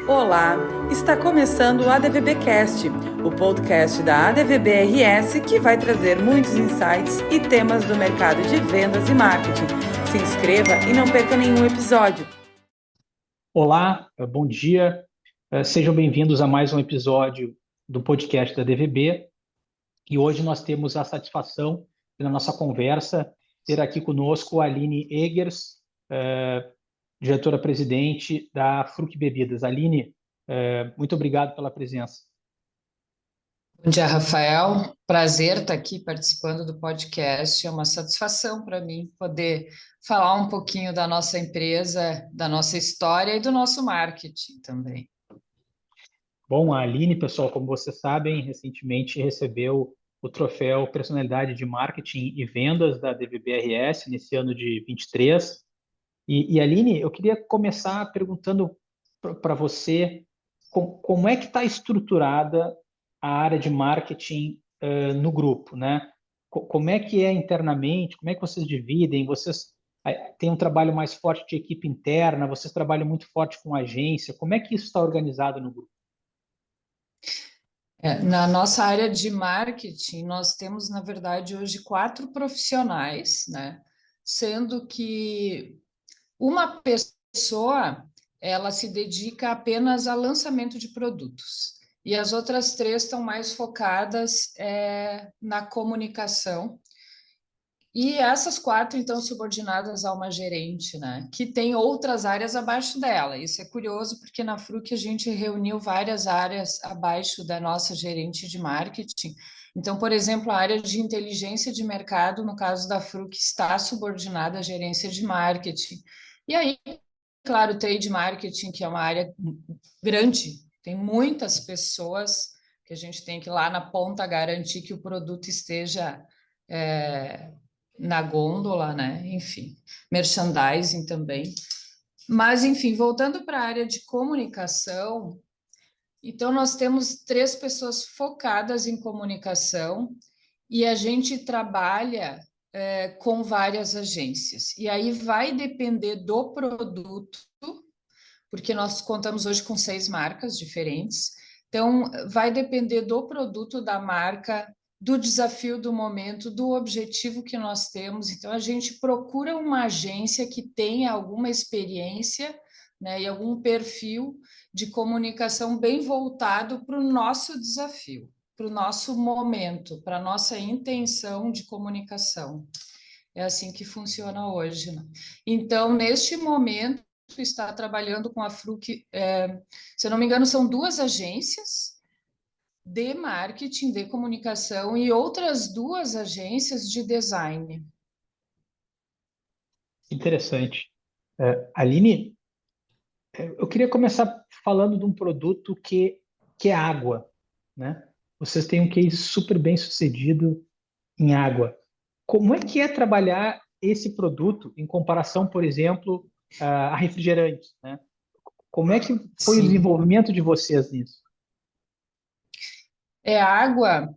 Olá, está começando o ADVBcast, o podcast da ADVB-RS que vai trazer muitos insights e temas do mercado de vendas e marketing. Se inscreva e não perca nenhum episódio. Olá, bom dia, sejam bem-vindos a mais um episódio do podcast da ADVB. E hoje nós temos a satisfação de, na nossa conversa, ter aqui conosco a Aline Eggers, diretora-presidente da Fruc Bebidas. Aline, muito obrigado pela presença. Bom dia, Rafael. Prazer estar aqui participando do podcast. É uma satisfação para mim poder falar um pouquinho da nossa empresa, da nossa história e do nosso marketing também. Bom, a Aline, pessoal, como vocês sabem, recentemente recebeu o troféu Personalidade de Marketing e Vendas da DVB-RS nesse ano de 23. E Aline, eu queria começar perguntando para você como é que está estruturada a área de marketing no grupo, né? Como é que é internamente? Como é que vocês dividem? Vocês têm um trabalho mais forte de equipe interna? Vocês trabalham muito forte com agência? Como é que isso está organizado no grupo? Na nossa área de marketing, nós temos, na verdade, hoje 4 profissionais, né? Sendo que uma pessoa, ela se dedica apenas a lançamento de produtos. E as outras 3 estão mais focadas na comunicação. E essas 4, então, subordinadas a uma gerente, né? Que tem outras áreas abaixo dela. Isso é curioso, porque na Fruc a gente reuniu várias áreas abaixo da nossa gerente de marketing. Então, por exemplo, a área de inteligência de mercado, no caso da Fruc, está subordinada à gerência de marketing. E aí, claro, o trade marketing, que é uma área grande, tem muitas pessoas que a gente tem que ir lá na ponta garantir que o produto esteja na gôndola, né? Enfim, merchandising também. Mas, enfim, voltando para a área de comunicação, então nós temos 3 pessoas focadas em comunicação e a gente trabalha com várias agências. E aí vai depender do produto, porque nós contamos hoje com 6 marcas diferentes. Então, vai depender do produto, da marca, do desafio do momento, do objetivo que nós temos. Então, a gente procura uma agência que tenha alguma experiência, né, e algum perfil de comunicação bem voltado para o nosso desafio, para o nosso momento, para a nossa intenção de comunicação. É assim que funciona hoje, né? Então, neste momento, está trabalhando com a Fruc, se eu não me engano, são 2 agências de marketing, de comunicação e outras 2 agências de design. Interessante. Aline, eu queria começar falando de um produto que é água, né? Vocês têm um case super bem sucedido em água. Como é que é trabalhar esse produto em comparação, por exemplo, a refrigerantes, né? Como é que foi o Sim. desenvolvimento de vocês nisso? Água,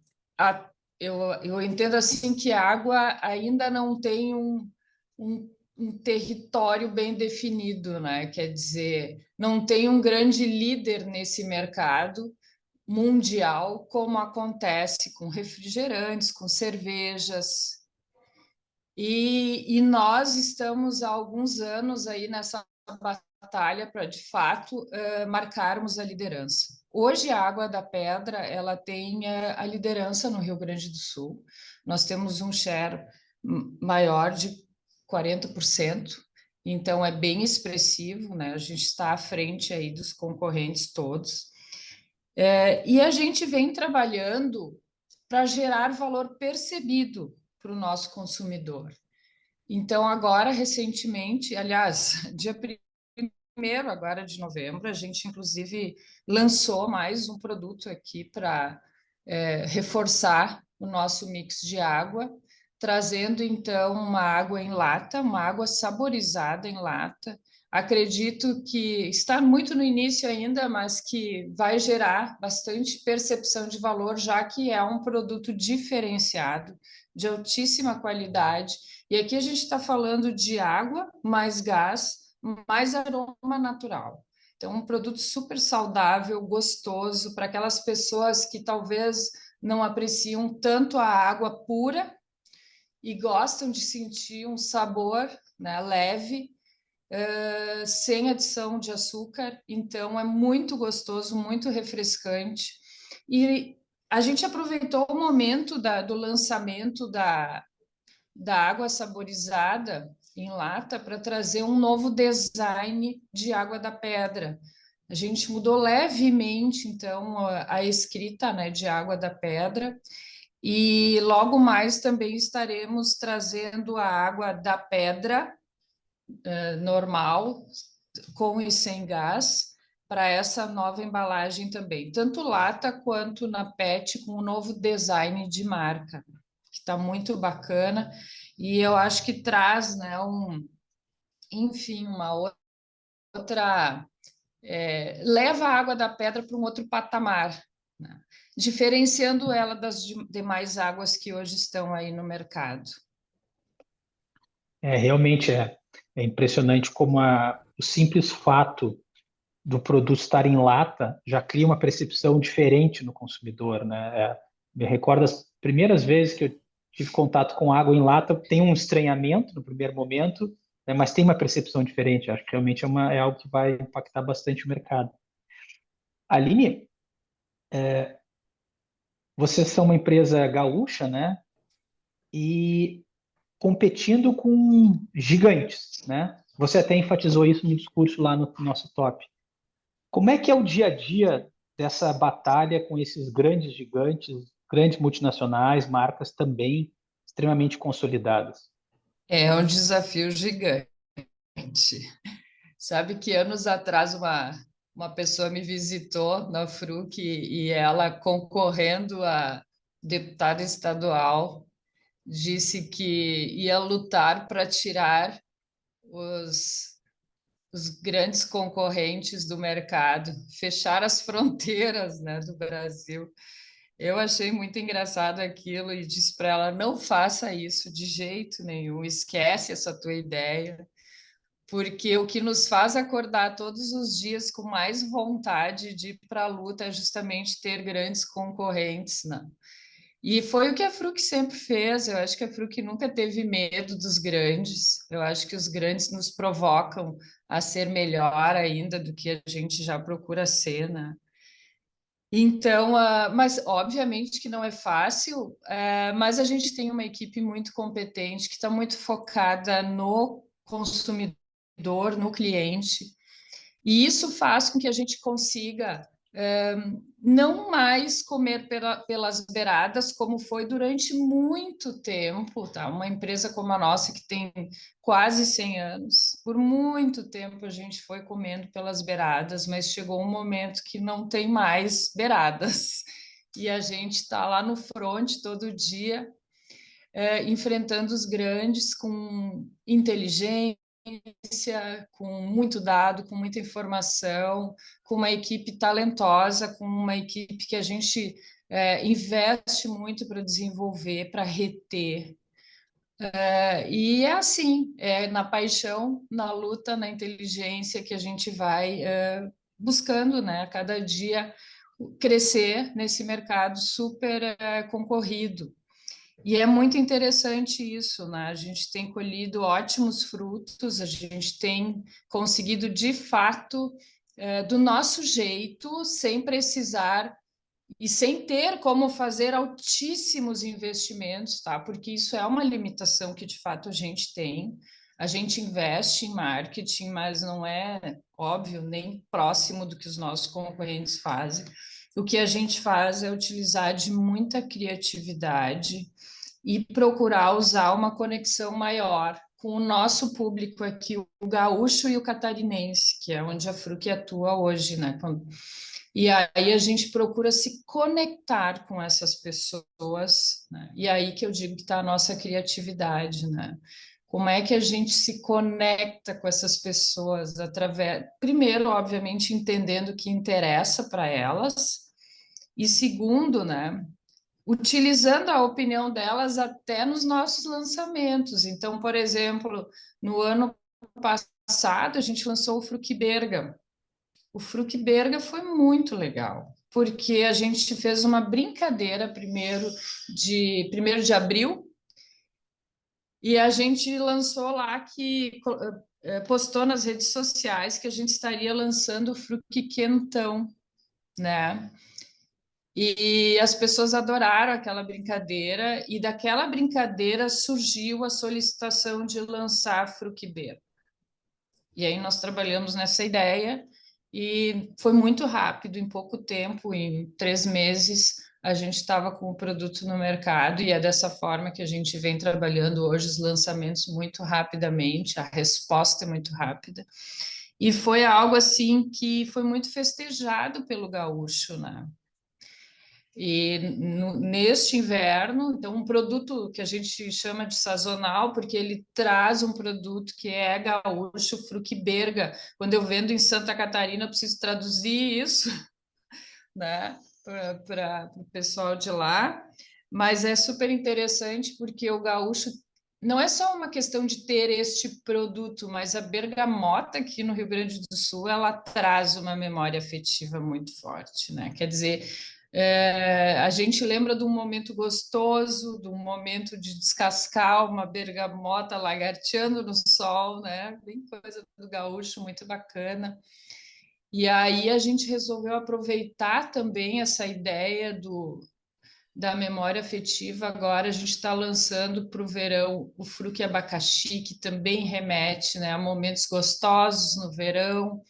eu entendo assim que a água ainda não tem um território bem definido, né? Quer dizer, não tem um grande líder nesse mercado mundial, como acontece com refrigerantes, com cervejas. E nós estamos há alguns anos aí nessa batalha para, de fato, marcarmos a liderança. Hoje, a Água da Pedra ela tem a liderança no Rio Grande do Sul. Nós temos um share maior de 40%, então é bem expressivo, né? A gente está à frente aí dos concorrentes todos. E a gente vem trabalhando para gerar valor percebido para o nosso consumidor. Então, agora, recentemente, aliás, dia 1º agora de novembro, a gente, inclusive, lançou mais um produto aqui para reforçar o nosso mix de água, trazendo, então, uma água em lata, uma água saborizada em lata. Acredito que está muito no início ainda, mas que vai gerar bastante percepção de valor, já que é um produto diferenciado, de altíssima qualidade. E aqui a gente está falando de água, mais gás, mais aroma natural. Então, um produto super saudável, gostoso, para aquelas pessoas que talvez não apreciam tanto a água pura e gostam de sentir um sabor, né, leve, sem adição de açúcar. Então, é muito gostoso, muito refrescante. E a gente aproveitou o momento do lançamento da água saborizada em lata para trazer um novo design de água da pedra. A gente mudou levemente, então, a escrita, né, de água da pedra, e logo mais também estaremos trazendo a água da pedra normal, com e sem gás, para essa nova embalagem também, tanto lata quanto na PET, com um novo design de marca, que está muito bacana, e eu acho que traz, né, enfim, uma outra, leva a água da pedra para um outro patamar, né, diferenciando ela das demais águas que hoje estão aí no mercado. Realmente é impressionante como o simples fato do produto estar em lata já cria uma percepção diferente no consumidor, né? Me recordo as primeiras vezes que eu tive contato com água em lata, tem um estranhamento no primeiro momento, né? Mas tem uma percepção diferente. Acho que realmente é algo que vai impactar bastante o mercado. Aline, vocês são uma empresa gaúcha, né? E competindo com gigantes, né? Você até enfatizou isso no discurso lá no nosso top. Como é que é o dia a dia dessa batalha com esses grandes gigantes, grandes multinacionais, marcas também extremamente consolidadas? É um desafio gigante. Sabe que anos atrás uma pessoa me visitou na FRUC e ela, concorrendo a deputada estadual, disse que ia lutar para tirar os grandes concorrentes do mercado, fechar as fronteiras, né, do Brasil. Eu achei muito engraçado aquilo e disse para ela: não faça isso de jeito nenhum, esquece essa tua ideia, porque o que nos faz acordar todos os dias com mais vontade de ir para a luta é justamente ter grandes concorrentes, né? E foi o que a Fruc sempre fez. Eu acho que a Fruc nunca teve medo dos grandes. Eu acho que os grandes nos provocam a ser melhor ainda do que a gente já procura ser, né? Então, mas obviamente que não é fácil, mas a gente tem uma equipe muito competente que está muito focada no consumidor, no cliente, e isso faz com que a gente consiga não mais comer pelas beiradas, como foi durante muito tempo, tá? Uma empresa como a nossa, que tem quase 100 anos, por muito tempo a gente foi comendo pelas beiradas, mas chegou um momento que não tem mais beiradas. E a gente está lá no front todo dia, enfrentando os grandes com inteligência, com muito dado, com muita informação, com uma equipe talentosa, com uma equipe que a gente investe muito para desenvolver, para reter. E é assim, é na paixão, na luta, na inteligência que a gente vai buscando, né, a cada dia crescer nesse mercado super concorrido. E é muito interessante isso, né? A gente tem colhido ótimos frutos, a gente tem conseguido, de fato, do nosso jeito, sem precisar e sem ter como fazer altíssimos investimentos, tá? Porque isso é uma limitação que, de fato, a gente tem. A gente investe em marketing, mas não é, óbvio, nem próximo do que os nossos concorrentes fazem. O que a gente faz é utilizar de muita criatividade e procurar usar uma conexão maior com o nosso público aqui, o gaúcho e o catarinense, que é onde a Fruc atua hoje, né? E aí a gente procura se conectar com essas pessoas, né? E aí que eu digo que está a nossa criatividade, né? Como é que a gente se conecta com essas pessoas através, primeiro, obviamente, entendendo o que interessa para elas, e segundo, né, utilizando a opinião delas até nos nossos lançamentos. Então, por exemplo, no ano passado, a gente lançou o Fruc Berga, O Fruc Berga foi muito legal, porque a gente fez uma brincadeira primeiro de abril, e a gente lançou lá postou nas redes sociais que a gente estaria lançando o Fruc Quentão, né? E as pessoas adoraram aquela brincadeira, e daquela brincadeira surgiu a solicitação de lançar Fruc Berga. E aí nós trabalhamos nessa ideia e foi muito rápido, em pouco tempo, em 3 meses, a gente estava com o produto no mercado e é dessa forma que a gente vem trabalhando hoje os lançamentos muito rapidamente, a resposta é muito rápida. E foi algo assim que foi muito festejado pelo gaúcho, né? E neste inverno, então, um produto que a gente chama de sazonal, porque ele traz um produto que é gaúcho, Fruc Berga. Quando eu vendo em Santa Catarina, eu preciso traduzir isso, né, para o pessoal de lá. Mas é super interessante porque o gaúcho não é só uma questão de ter este produto, mas a bergamota aqui no Rio Grande do Sul, ela traz uma memória afetiva muito forte, né? Quer dizer, a gente lembra de um momento gostoso, de um momento de descascar uma bergamota lagarteando no sol, né? Bem coisa do gaúcho, muito bacana. E aí a gente resolveu aproveitar também essa ideia da memória afetiva. Agora a gente está lançando para o verão o Fruc Abacaxi, que também remete, né, a momentos gostosos no verão,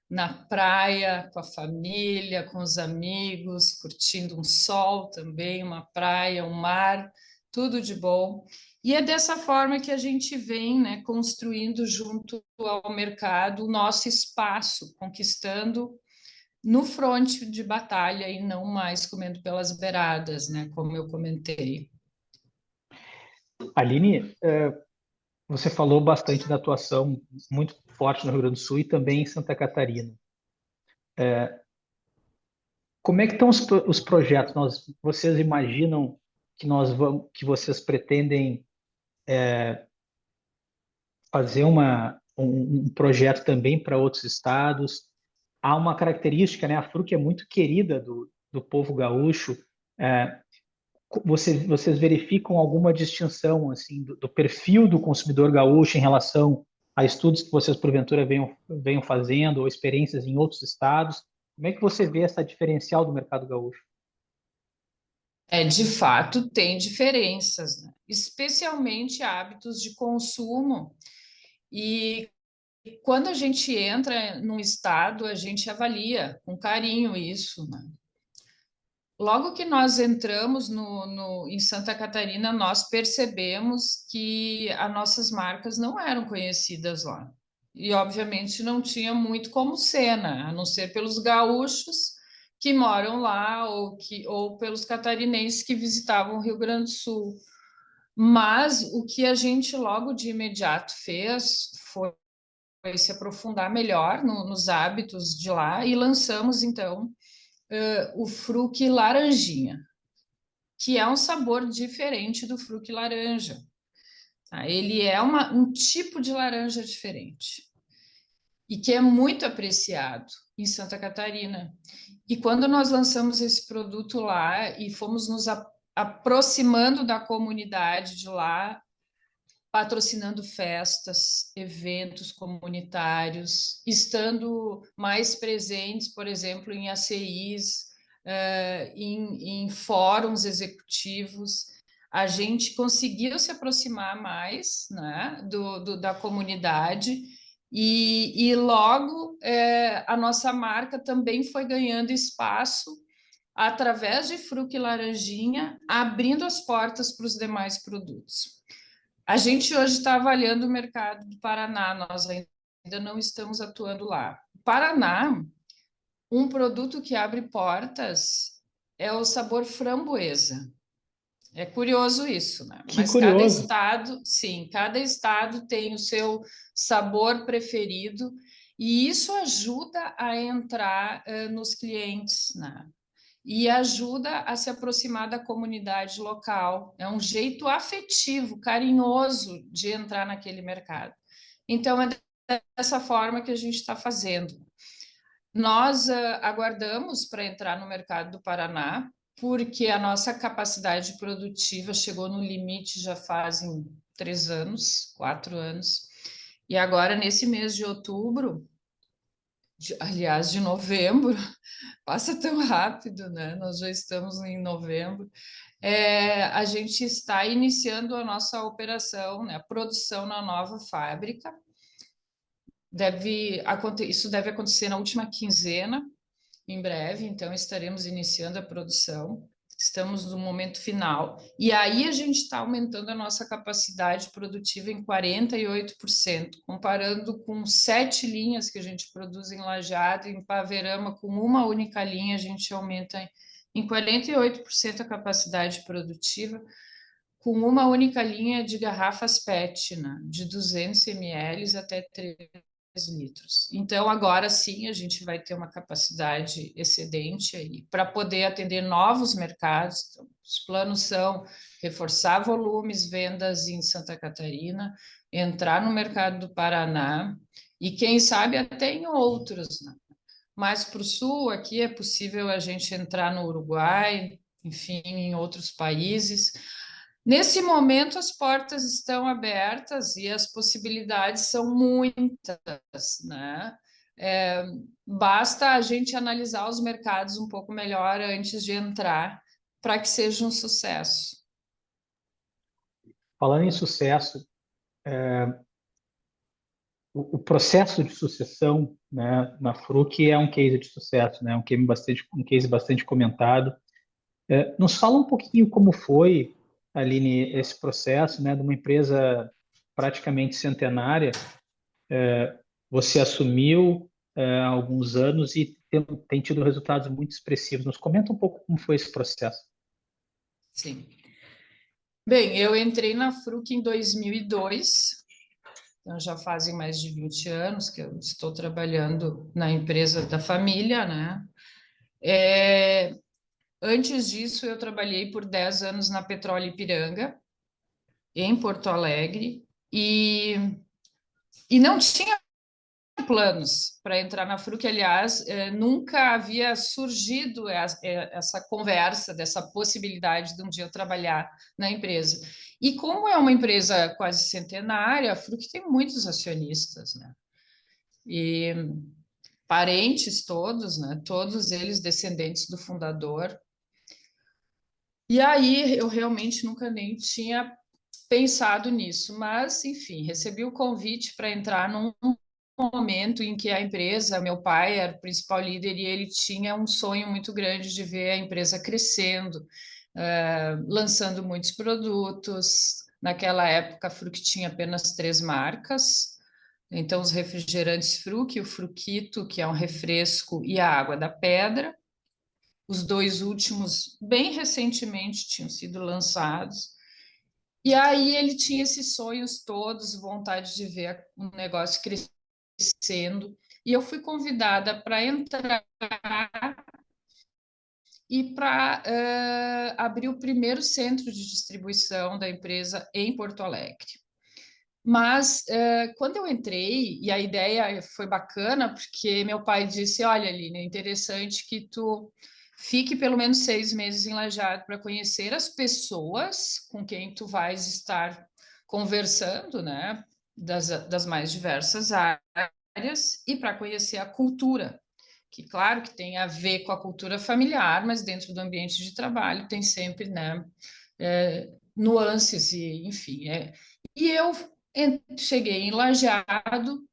na praia, com a família, com os amigos, curtindo um sol também, uma praia, um mar, tudo de bom. E é dessa forma que a gente vem, né, construindo junto ao mercado o nosso espaço, conquistando no fronte de batalha e não mais comendo pelas beiradas, né, como eu comentei. Aline, você falou bastante da atuação muito forte no Rio Grande do Sul e também em Santa Catarina. Como é que estão os projetos? Vocês imaginam que vocês pretendem fazer um projeto também para outros estados? Há uma característica, né? A Fruc é muito querida do povo gaúcho. É, vocês verificam alguma distinção assim do perfil do consumidor gaúcho em relação a estudos que vocês porventura venham fazendo ou experiências em outros estados? Como é que você vê essa diferencial do mercado gaúcho? De fato, tem diferenças, né? Especialmente hábitos de consumo. E quando a gente entra num estado, a gente avalia com carinho isso, né? Logo que nós entramos em Santa Catarina, nós percebemos que as nossas marcas não eram conhecidas lá. E, obviamente, não tinha muito como ser, né? A não ser pelos gaúchos que moram lá ou pelos catarinenses que visitavam o Rio Grande do Sul. Mas o que a gente logo de imediato fez foi se aprofundar melhor nos hábitos de lá e lançamos, então, o Fruc Laranjinha, que é um sabor diferente do Fruc Laranja. Tá? Ele é um tipo de laranja diferente e que é muito apreciado em Santa Catarina. E quando nós lançamos esse produto lá e fomos nos aproximando da comunidade de lá, patrocinando festas, eventos comunitários, estando mais presentes, por exemplo, em ACIs, em fóruns executivos, a gente conseguiu se aproximar mais, né, da comunidade e logo a nossa marca também foi ganhando espaço através de Fruc Laranjinha, abrindo as portas para os demais produtos. A gente hoje está avaliando o mercado do Paraná, nós ainda não estamos atuando lá. Paraná, um produto que abre portas é o sabor framboesa. É curioso isso, né? Que Mas cada curioso. estado, sim, cada estado tem o seu sabor preferido e isso ajuda a entrar nos clientes, né? E ajuda a se aproximar da comunidade local. É um jeito afetivo, carinhoso de entrar naquele mercado. Então, é dessa forma que a gente está fazendo. Nós aguardamos para entrar no mercado do Paraná, porque a nossa capacidade produtiva chegou no limite já fazem 3 anos, 4 anos, e agora, nesse mês de outubro, aliás, de novembro, passa tão rápido, né? Nós já estamos em novembro. A gente está iniciando a nossa operação, né? A produção na nova fábrica. Isso deve acontecer na última quinzena, em breve, então estaremos iniciando a produção. Estamos no momento final. E aí a gente está aumentando a nossa capacidade produtiva em 48%, comparando com 7 linhas que a gente produz em Lajeado, em Paverama, com uma única linha, a gente aumenta em 48% a capacidade produtiva, com uma única linha de garrafas PET, né, de 200 ml até 3 litros. Então, agora sim, a gente vai ter uma capacidade excedente aí para poder atender novos mercados. Então, os planos são reforçar volumes, vendas em Santa Catarina, entrar no mercado do Paraná e, quem sabe, até em outros, né? Mais para o sul, aqui é possível a gente entrar no Uruguai, enfim, em outros países. Nesse momento, as portas estão abertas e as possibilidades são muitas, né? Basta a gente analisar os mercados um pouco melhor antes de entrar, para que seja um sucesso. Falando em sucesso, o processo de sucessão, né, na Fruc é um case de sucesso, né, um case bastante comentado. Nos fala um pouquinho como foi, Aline, esse processo, né, de uma empresa praticamente centenária. Você assumiu há alguns anos e tem tido resultados muito expressivos. Nos comenta um pouco como foi esse processo. Sim. Bem, eu entrei na Fruc em 2002, então já fazem mais de 20 anos que eu estou trabalhando na empresa da família, né? Antes disso, eu trabalhei por 10 anos na Petróleo Ipiranga, em Porto Alegre, e não tinha planos para entrar na Fruc. Aliás, nunca havia surgido essa conversa, dessa possibilidade de um dia eu trabalhar na empresa. E como é uma empresa quase centenária, a Fruc tem muitos acionistas, né? E parentes todos, né? Todos eles descendentes do fundador. E aí eu realmente nunca nem tinha pensado nisso, mas enfim, recebi o convite para entrar num momento em que a empresa, meu pai era o principal líder e ele tinha um sonho muito grande de ver a empresa crescendo, lançando muitos produtos. Naquela época, a Fruc tinha apenas 3 marcas, então os refrigerantes Fruc, o Fruquito, que é um refresco, e a Água da Pedra. Os 2 últimos, bem recentemente, tinham sido lançados. E aí ele tinha esses sonhos todos, vontade de ver o negócio crescendo. E eu fui convidada para entrar e para abrir o primeiro centro de distribuição da empresa em Porto Alegre. Mas quando eu entrei, e a ideia foi bacana, porque meu pai disse, olha, Aline, é interessante que tu fique pelo menos 6 meses em Lajeado para conhecer as pessoas com quem tu vais estar conversando, né, das mais diversas áreas, e para conhecer a cultura, que claro que tem a ver com a cultura familiar, mas dentro do ambiente de trabalho tem sempre, né, nuances e, enfim. E eu cheguei em Lajeado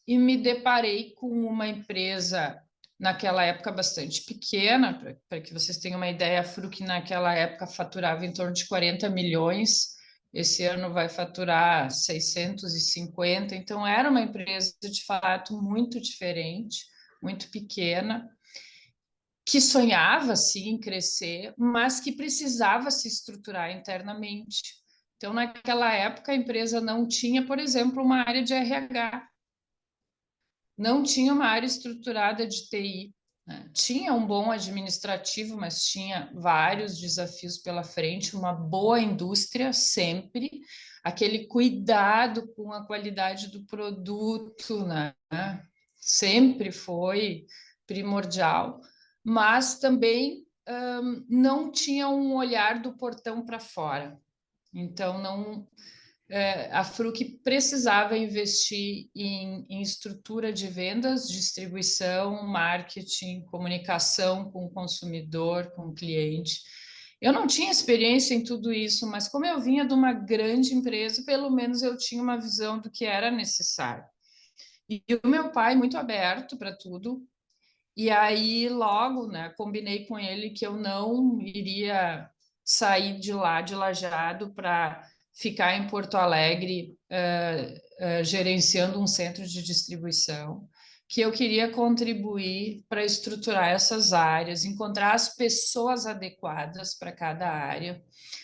e me deparei com uma empresa, naquela época, bastante pequena. Para que vocês tenham uma ideia, a Fruc naquela época faturava em torno de 40 milhões, esse ano vai faturar 650, então era uma empresa de fato muito diferente, muito pequena, que sonhava sim em crescer, mas que precisava se estruturar internamente. Então, naquela época, a empresa não tinha, por exemplo, uma área de RH, não tinha uma área estruturada de TI, né? Tinha um bom administrativo, mas tinha vários desafios pela frente, uma boa indústria sempre, aquele cuidado com a qualidade do produto, né? Sempre foi primordial, mas também não tinha um olhar do portão para fora. Então, a Fruc precisava investir em estrutura de vendas, distribuição, marketing, comunicação com o consumidor, com o cliente. Eu não tinha experiência em tudo isso, mas como eu vinha de uma grande empresa, pelo menos eu tinha uma visão do que era necessário. E o meu pai, muito aberto para tudo, e aí logo, né, combinei com ele que eu não iria sair de lá, de Lajeado, para ficar em Porto Alegre gerenciando um centro de distribuição, que eu queria contribuir para estruturar essas áreas, encontrar as pessoas adequadas para cada área,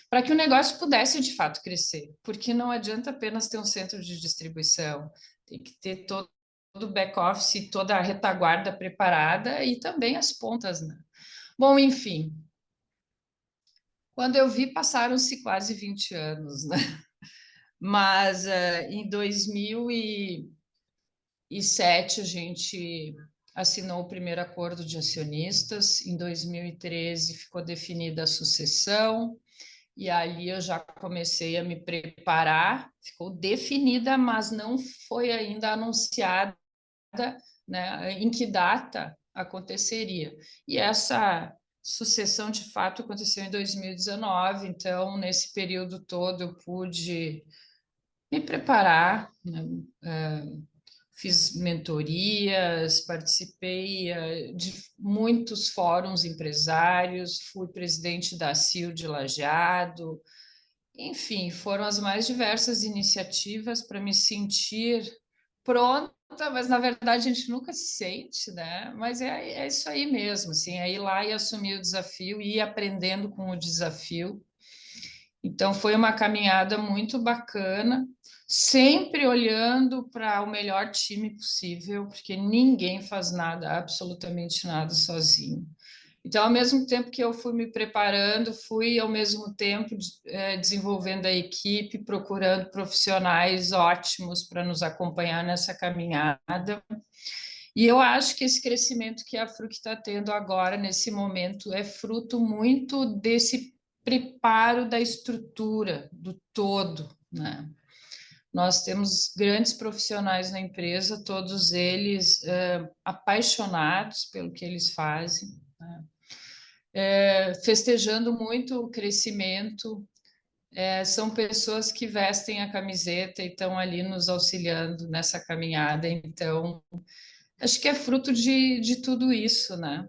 para que o negócio pudesse de fato crescer, porque não adianta apenas ter um centro de distribuição, tem que ter todo o back-office, toda a retaguarda preparada e também as pontas, né? Bom, enfim, quando eu vi, passaram-se quase 20 anos, né? Mas em 2007 a gente assinou o primeiro acordo de acionistas, em 2013 ficou definida a sucessão, e ali eu já comecei a me preparar, ficou definida, mas não foi ainda anunciada, né, em que data aconteceria. E essa sucessão, de fato, aconteceu em 2019, então, nesse período todo, eu pude me preparar, né, fiz mentorias, participei de muitos fóruns empresários, fui presidente da CIL de Lajeado, enfim, foram as mais diversas iniciativas para me sentir pronta, mas na verdade a gente nunca se sente, né? Mas é isso aí mesmo, assim, é ir lá e assumir o desafio e ir aprendendo com o desafio. Então foi uma caminhada muito bacana, sempre olhando para o melhor time possível, porque ninguém faz nada, absolutamente nada sozinho. Então, ao mesmo tempo que eu fui me preparando, fui ao mesmo tempo desenvolvendo a equipe, procurando profissionais ótimos para nos acompanhar nessa caminhada. E eu acho que esse crescimento que a Fruc está tendo agora, nesse momento, é fruto muito desse preparo da estrutura, do todo, né? Nós temos grandes profissionais na empresa, todos eles apaixonados pelo que eles fazem, né? Festejando muito o crescimento. São pessoas que vestem a camiseta e estão ali nos auxiliando nessa caminhada. Então, acho que é fruto de tudo isso, né?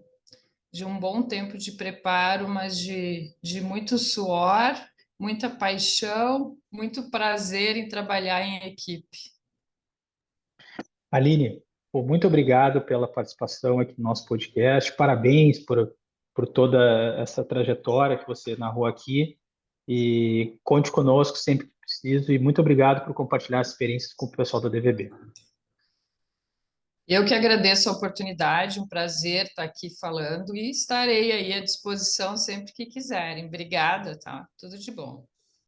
De um bom tempo de preparo, mas de muito suor, muita paixão, muito prazer em trabalhar em equipe. Aline, pô, muito obrigado pela participação aqui no nosso podcast. Parabéns por toda essa trajetória que você narrou aqui. E conte conosco sempre que preciso. E muito obrigado por compartilhar as experiências com o pessoal da DVB. Eu que agradeço a oportunidade, um prazer estar aqui falando e estarei aí à disposição sempre que quiserem. Obrigada, tá? Tudo de bom.